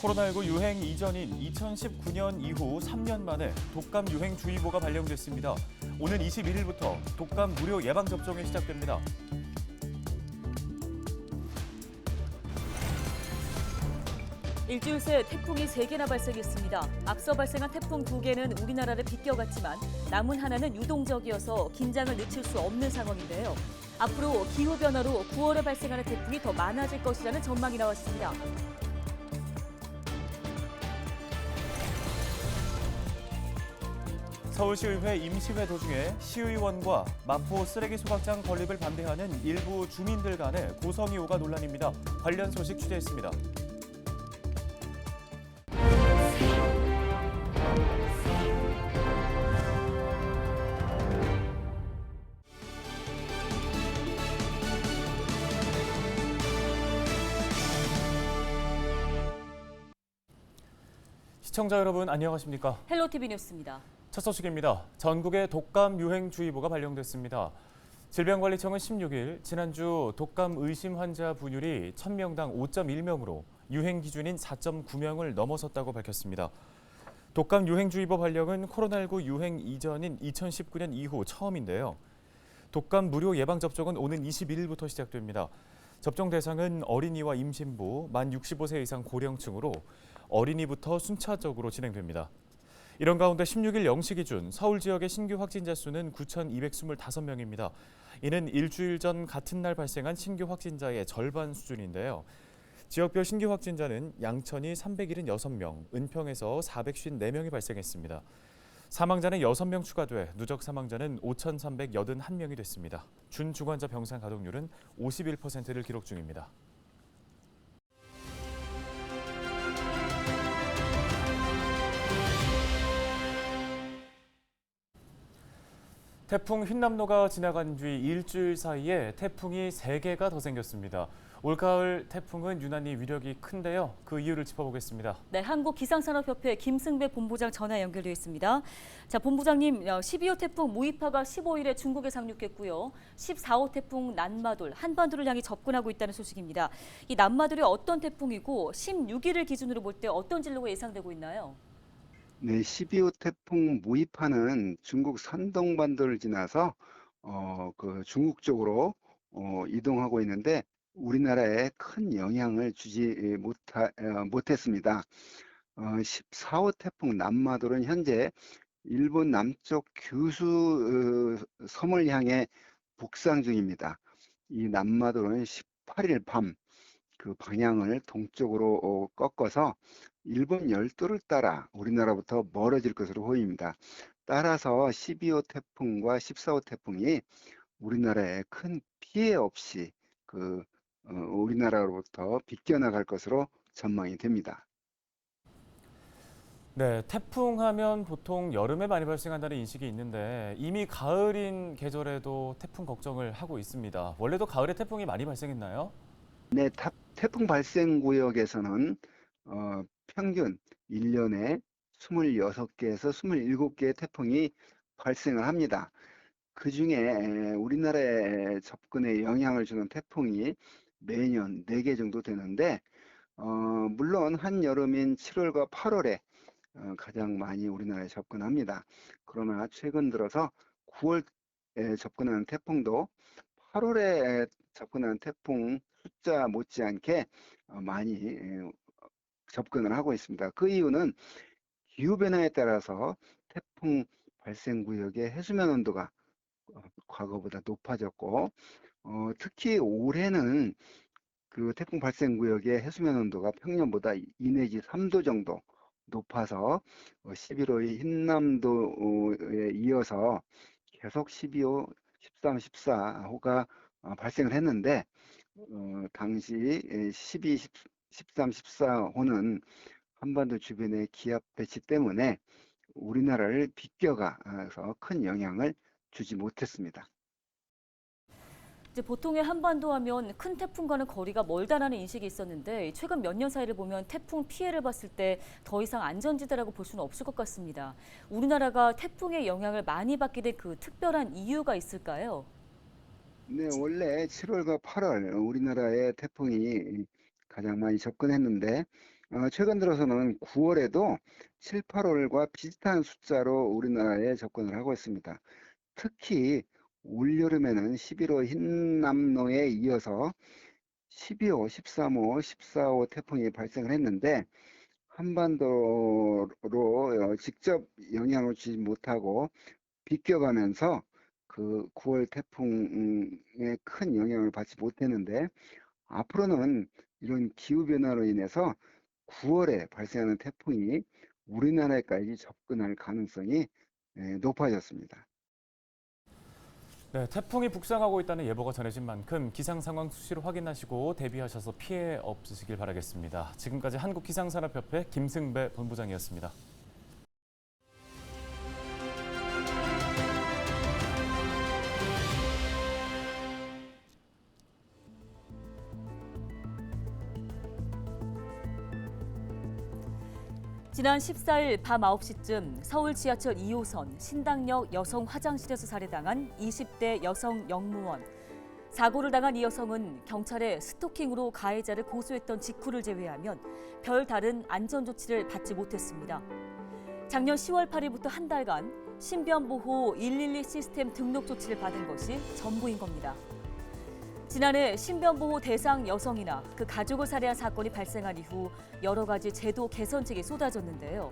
코로나19 유행 이전인 2019년 이후 3년 만에 독감 유행주의보가 발령됐습니다. 오는 21일부터 독감 무료 예방접종이 시작됩니다. 일주일 새 태풍이 3개나 발생했습니다. 앞서 발생한 태풍 2개는 우리나라를 비껴갔지만 남은 하나는 유동적이어서 긴장을 늦출 수 없는 상황인데요. 앞으로 기후변화로 9월에 발생하는 태풍이 더 많아질 것이라는 전망이 나왔습니다. 서울시의회 임시회 도중에 시의원과 마포 쓰레기 소각장 건립을 반대하는 일부 주민들 간의 고성이 오가 논란입니다. 관련 소식 취재했습니다. 시청자 여러분 안녕하십니까? 헬로티비 뉴스입니다. 첫 소식입니다. 전국에 독감 유행주의보가 발령됐습니다. 질병관리청은 16일 지난주 독감 의심 환자 분율이 1000명당 5.1명으로 유행 기준인 4.9명을 넘어섰다고 밝혔습니다. 독감 유행주의보 발령은 코로나19 유행 이전인 2019년 이후 처음인데요. 독감 무료 예방접종은 오는 21일부터 시작됩니다. 접종 대상은 어린이와 임신부, 만 65세 이상 고령층으로 어린이부터 순차적으로 진행됩니다. 이런 가운데 16일 0시 기준 서울 지역의 신규 확진자 수는 9,225명입니다. 이는 일주일 전 같은 날 발생한 신규 확진자의 절반 수준인데요. 지역별 신규 확진자는 양천이 376명, 은평에서 454명이 발생했습니다. 사망자는 6명 추가돼 누적 사망자는 5,381명이 됐습니다. 준주관자 병상 가동률은 51%를 기록 중입니다. 태풍 흰남노가 지나간 뒤 일주일 사이에 태풍이 3개가 더 생겼습니다. 올가을 태풍은 유난히 위력이 큰데요. 그 이유를 짚어보겠습니다. 네, 한국기상산업협회 김승배 본부장 전화 연결되어 있습니다. 자, 본부장님, 12호 태풍 무이파가 15일에 중국에 상륙했고요. 14호 태풍 난마돌, 한반도를 향해 접근하고 있다는 소식입니다. 이 난마돌이 어떤 태풍이고 16일을 기준으로 볼 때 어떤 진로가 예상되고 있나요? 네, 12호 태풍 무이파는 중국 산동반도를 지나서 중국 쪽으로 이동하고 있는데 우리나라에 큰 영향을 주지 못했습니다. 14호 태풍 남마돌은 현재 일본 남쪽 규슈 섬을 향해 북상 중입니다. 이 남마돌은 18일 밤 그 방향을 동쪽으로 꺾어서 일본 열도를 따라 우리나라부터 멀어질 것으로 보입니다. 따라서 12호 태풍과 14호 태풍이 우리나라에 큰 피해 없이 우리나라로부터 비껴나갈 것으로 전망이 됩니다. 네, 태풍 하면 보통 여름에 많이 발생한다는 인식이 있는데 이미 가을인 계절에도 태풍 걱정을 하고 있습니다. 원래도 가을에 태풍이 많이 발생했나요? 네, 태풍 발생 구역에서는 평균 1년에 26개에서 27개의 태풍이 발생을 합니다. 그중에 우리나라에 접근에 영향을 주는 태풍이 매년 4개 정도 되는데 물론 한여름인 7월과 8월에 가장 많이 우리나라에 접근합니다. 그러나 최근 들어서 9월에 접근하는 태풍도 8월에 접근하는 태풍 숫자 못지않게 많이 접근을 하고 있습니다. 그 이유는 기후변화에 따라서 태풍 발생 구역의 해수면 온도가 과거보다 높아졌고 특히 올해는 그 태풍 발생 구역의 해수면 온도가 평년보다 2 내지 3도 정도 높아서 11호의 흰남도에 이어서 계속 12호, 13, 14호가 발생을 했는데 당시 12, 13, 14호는 한반도 주변의 기압 배치 때문에 우리나라를 비껴가서 큰 영향을 주지 못했습니다. 이제 보통의 한반도 하면 큰 태풍과는 거리가 멀다라는 인식이 있었는데 최근 몇 년 사이를 보면 태풍 피해를 봤을 때 더 이상 안전지대라고 볼 수는 없을 것 같습니다. 우리나라가 태풍의 영향을 많이 받게 된 그 특별한 이유가 있을까요? 네, 원래 7월과 8월 우리나라에 태풍이 가장 많이 접근했는데 최근 들어서는 9월에도 7, 8월과 비슷한 숫자로 우리나라에 접근을 하고 있습니다. 특히 올여름에는 11호 흰남노에 이어서 12호, 13호, 14호 태풍이 발생을 했는데 한반도로 직접 영향을 주지 못하고 비껴가면서 그 9월 태풍에 큰 영향을 받지 못했는데 앞으로는 이런 기후변화로 인해서 9월에 발생하는 태풍이 우리나라에까지 접근할 가능성이 높아졌습니다. 네, 태풍이 북상하고 있다는 예보가 전해진 만큼 기상 상황 수시로 확인하시고 대비하셔서 피해 없으시길 바라겠습니다. 지금까지 한국기상산업협회 김승배 본부장이었습니다. 지난 14일 밤 9시쯤 서울 지하철 2호선 신당역 여성 화장실에서 살해당한 20대 여성 영무원. 사고를 당한 이 여성은 경찰에 스토킹으로 가해자를 고소했던 직후를 제외하면 별다른 안전 조치를 받지 못했습니다. 작년 10월 8일부터 한 달간 신변보호 112 시스템 등록 조치를 받은 것이 전부인 겁니다. 지난해 신변보호 대상 여성이나 그 가족을 살해한 사건이 발생한 이후 여러 가지 제도 개선책이 쏟아졌는데요.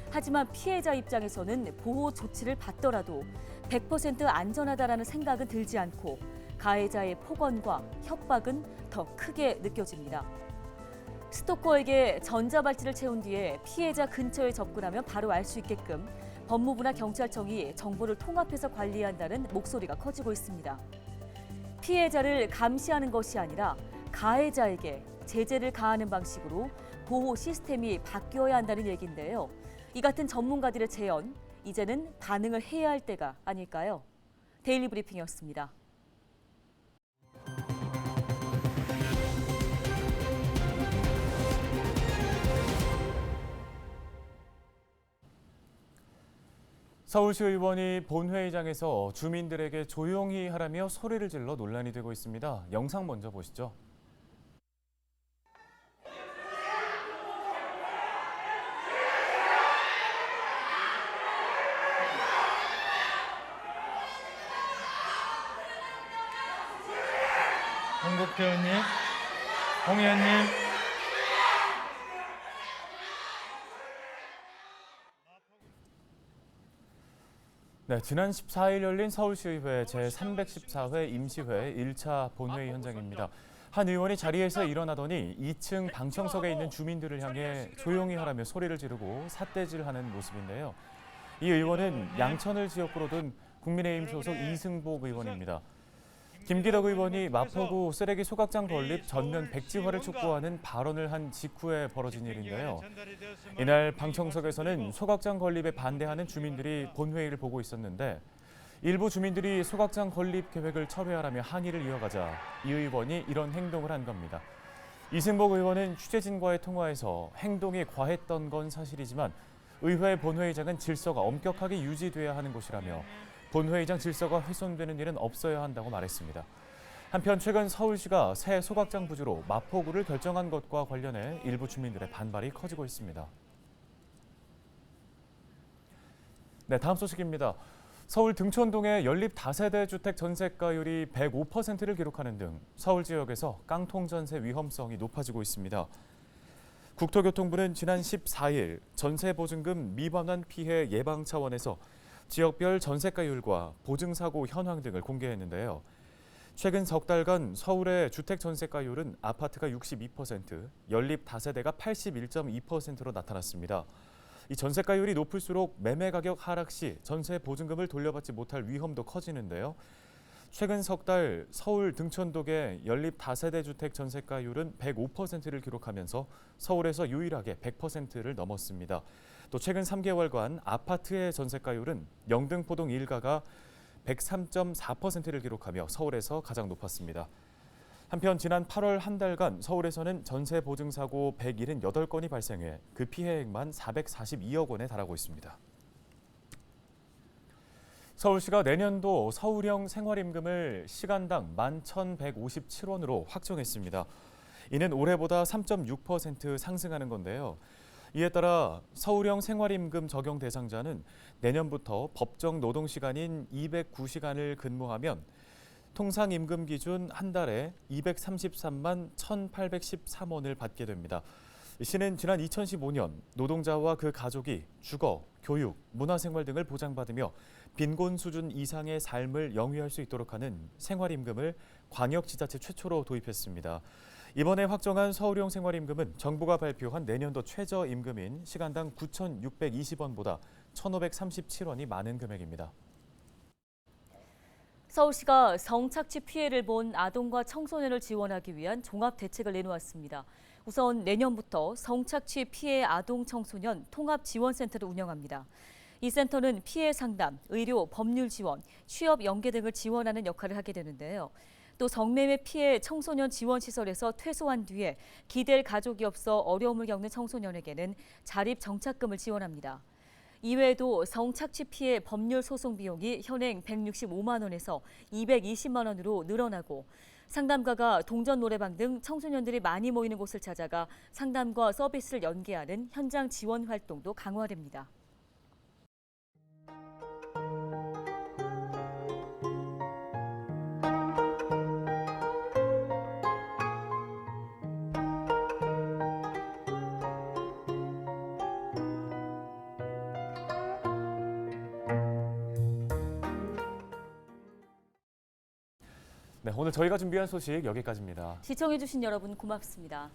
하지만 피해자 입장에서는 보호 조치를 받더라도 100% 안전하다라는 생각은 들지 않고 가해자의 폭언과 협박은 더 크게 느껴집니다. 스토커에게 전자발찌를 채운 뒤에 피해자 근처에 접근하면 바로 알 수 있게끔 법무부나 경찰청이 정보를 통합해서 관리한다는 목소리가 커지고 있습니다. 피해자를 감시하는 것이 아니라 가해자에게 제재를 가하는 방식으로 보호 시스템이 바뀌어야 한다는 얘기인데요. 이 같은 전문가들의 제언, 이제는 반응을 해야 할 때가 아닐까요? 데일리 브리핑이었습니다. 서울시 의원이 본회의장에서 주민들에게 조용히 하라며 소리를 질러 논란이 되고 있습니다. 영상 먼저 보시죠. 홍국표 의원님, 홍 의원님. 네, 지난 14일 열린 서울시의회 제314회 임시회 1차 본회의 현장입니다. 한 의원이 자리에서 일어나더니 2층 방청석에 있는 주민들을 향해 조용히 하라며 소리를 지르고 삿대질하는 모습인데요. 이 의원은 양천을 지역구로 둔 국민의힘 소속 이승복 의원입니다. 김기덕 의원이 마포구 쓰레기 소각장 건립 전면 백지화를 촉구하는 발언을 한 직후에 벌어진 일인데요. 이날 방청석에서는 소각장 건립에 반대하는 주민들이 본회의를 보고 있었는데 일부 주민들이 소각장 건립 계획을 철회하라며 항의를 이어가자 이 의원이 이런 행동을 한 겁니다. 이승복 의원은 취재진과의 통화에서 행동이 과했던 건 사실이지만 의회 본회의장은 질서가 엄격하게 유지돼야 하는 곳이라며 본회의장 질서가 훼손되는 일은 없어야 한다고 말했습니다. 한편 최근 서울시가 새 소각장 부지로 마포구를 결정한 것과 관련해 일부 주민들의 반발이 커지고 있습니다. 네, 다음 소식입니다. 서울 등촌동의 연립 다세대 주택 전세가율이 105%를 기록하는 등 서울 지역에서 깡통 전세 위험성이 높아지고 있습니다. 국토교통부는 지난 14일 전세보증금 미반환 피해 예방 차원에서 지역별 전세가율과 보증사고 현황 등을 공개했는데요. 최근 석 달간 서울의 주택 전세가율은 아파트가 62%, 연립 다세대가 81.2%로 나타났습니다. 이 전세가율이 높을수록 매매 가격 하락 시 전세 보증금을 돌려받지 못할 위험도 커지는데요. 최근 석 달 서울 등촌동의 연립 다세대 주택 전세가율은 105%를 기록하면서 서울에서 유일하게 100%를 넘었습니다. 또 최근 3개월간 아파트의 전세가율은 영등포동 일가가 103.4%를 기록하며 서울에서 가장 높았습니다. 한편 지난 8월 한 달간 서울에서는 전세 보증 사고 178건이 발생해 그 피해액만 442억 원에 달하고 있습니다. 서울시가 내년도 서울형 생활임금을 시간당 11,157원으로 확정했습니다. 이는 올해보다 3.6% 상승하는 건데요. 이에 따라 서울형 생활임금 적용 대상자는 내년부터 법정 노동시간인 209시간을 근무하면 통상임금 기준 한 달에 233만 1,813원을 받게 됩니다. 시는 지난 2015년 노동자와 그 가족이 주거, 교육, 문화생활 등을 보장받으며 빈곤 수준 이상의 삶을 영위할 수 있도록 하는 생활임금을 광역지자체 최초로 도입했습니다. 이번에 확정한 서울형 생활임금은 정부가 발표한 내년도 최저임금인 시간당 9,620원보다 1,537원이 많은 금액입니다. 서울시가 성착취 피해를 본 아동과 청소년을 지원하기 위한 종합 대책을 내놓았습니다. 우선 내년부터 성착취 피해 아동 청소년 통합 지원센터를 운영합니다. 이 센터는 피해 상담, 의료, 법률 지원, 취업 연계 등을 지원하는 역할을 하게 되는데요. 또 성매매 피해 청소년 지원 시설에서 퇴소한 뒤에 기댈 가족이 없어 어려움을 겪는 청소년에게는 자립 정착금을 지원합니다. 이외에도 성착취 피해 법률 소송 비용이 현행 165만 원에서 220만 원으로 늘어나고 상담가가 동전 노래방 등 청소년들이 많이 모이는 곳을 찾아가 상담과 서비스를 연계하는 현장 지원 활동도 강화됩니다. 네, 오늘 저희가 준비한 소식 여기까지입니다. 시청해주신 여러분 고맙습니다.